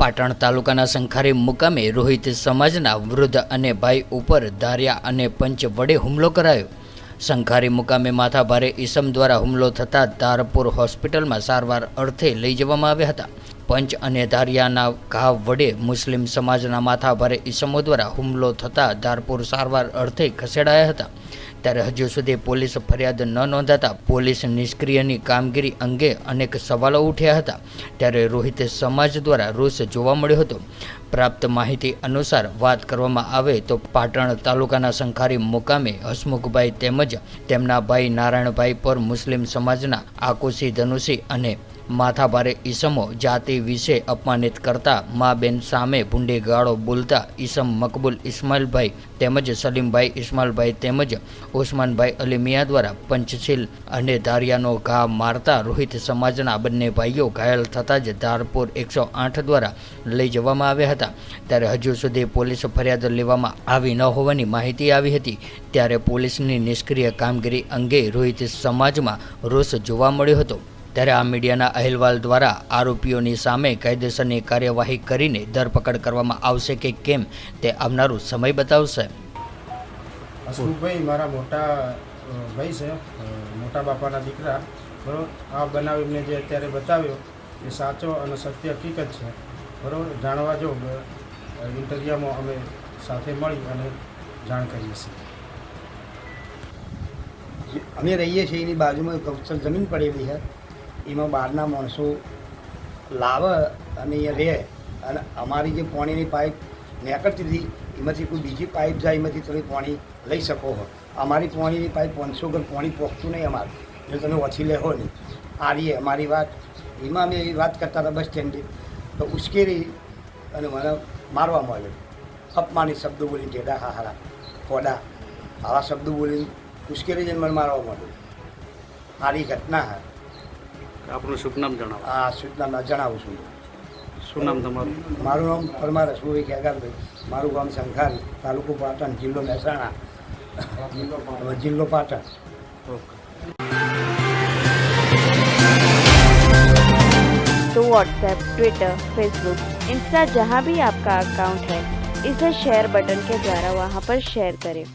પાટણ તાલુકાના સંખારી મુકામે રોહિત સમાજના વૃદ્ધ અને ભાઈ ઉપર ધારિયા અને પંચ વડે હુમલો કરાયો। સંખારી મુકામે માથાભારે ઈસમ દ્વારા હુમલો થતાં ધારપુર હોસ્પિટલમાં સારવાર અર્થે લઈ જવામાં આવ્યા હતા। પંચ અને ધારિયાના ઘા વડે મુસ્લિમ સમાજના માથાભારે ઈસમો દ્વારા હુમલો થતાં ધારપુર સારવાર અર્થે ખસેડાયા હતા। ત્યારે હજુ સુધી પોલીસ ફરિયાદ ન નોંધાતા પોલીસ નિષ્ક્રિયની કામગીરી અંગે અનેક સવાલો ઉઠ્યા હતા। ત્યારે રોહિત સમાજ દ્વારા રોષ જોવા મળ્યો હતો। પ્રાપ્ત માહિતી અનુસાર વાત કરવામાં આવે તો પાટણ તાલુકાના સંખારી મુકામે હસમુખભાઈ તેમજ તેમના ભાઈ નારાયણભાઈ પર મુસ્લિમ સમાજના આકુશી ધનુષી અને માથાભારે ઈસમો જાતિ વિશે અપમાનિત કરતા મા બેન સામે ભૂંડી ગાળો બોલતા ઈસમ મકબૂલ ઇસ્માઇલભાઈ તેમજ સલીમભાઈ ઇસ્માઇલભાઈ તેમજ ઉસ્માનભાઈ અલી મિયા દ્વારા પંચશીલ અને ધારિયાનો ઘા મારતા રોહિત સમાજના બંને ભાઈઓ ઘાયલ થતાં જ ધારપુર 108 દ્વારા લઈ જવામાં આવ્યા હતા। ત્યારે હજુ સુધી પોલીસ ફરિયાદ લેવામાં આવી ન હોવાની માહિતી આવી હતી। ત્યારે પોલીસની નિષ્ક્રિય કામગીરી અંગે રોહિત સમાજમાં રોષ જોવા મળ્યો હતો। ત્યારે આ મીડિયાના અહેવાલ દ્વારા આરોપીઓની સામે કાયદેસરની કાર્યવાહી કરીને ધરપકડ કરવામાં આવશે કે કેમ તે આવનારું સમય બતાવશે। હસમુખભાઈ મારા મોટા ભાઈ છે, મોટા બાપાના દીકરા, બરાબર। આ બનાવ એમને જે અત્યારે બતાવ્યો એ સાચો અને સત્ય હકીકત છે, બરાબર। જાણવા જો ઇન્ટરવ્યુમાં અમે સાથે મળી અને જાણ કરીએ છીએ। અમે રહીએ છીએ એની બાજુમાં ગૌચર જમીન પડેલી છે, એમાં બહારના માણસો લાવે અને અહીંયા રહે અને અમારી જે પાણીની પાઇપ નીકળતી હતી એમાંથી કોઈ બીજી પાઇપ જાય એમાંથી તમે પાણી લઈ શકો છો। અમારી પાણીની પાઇપ 500 ઘર પાણી પહોંચતું નહીં અમારે, જો તમે ઓછી લેવો નહીં। આ રહીએ અમારી વાત, એમાં અમે એ વાત કરતા હતા બસ સ્ટેન્ડે તો ઉશ્કેરી અને મને મારવા માંડ્યો। અપમાનિત શબ્દો બોલી ઢેડા હાહારા ખોડા આવા શબ્દો બોલીને ઉશ્કેરી જઈને મને મારવા માંડ્યો। મારી ઘટના હા। આપનું શુભ નામ જણાવો। આ સૂચના જણાવું છું। શું નામ તમારું? મારું નામ પરમાર હસમુખભાઈ ખેગારભાઈ, મારું ગામ સંખારી, તાલુકો પાટણ, જિલ્લો મહેસાણા, જિલ્લો પાટણ। तो व्हाट्सएप, ट्विटर, फेसबुक, इंस्टा जहाँ भी आपका अकाउंट है, इसे शेयर बटन के द्वारा वहाँ पर शेयर करें।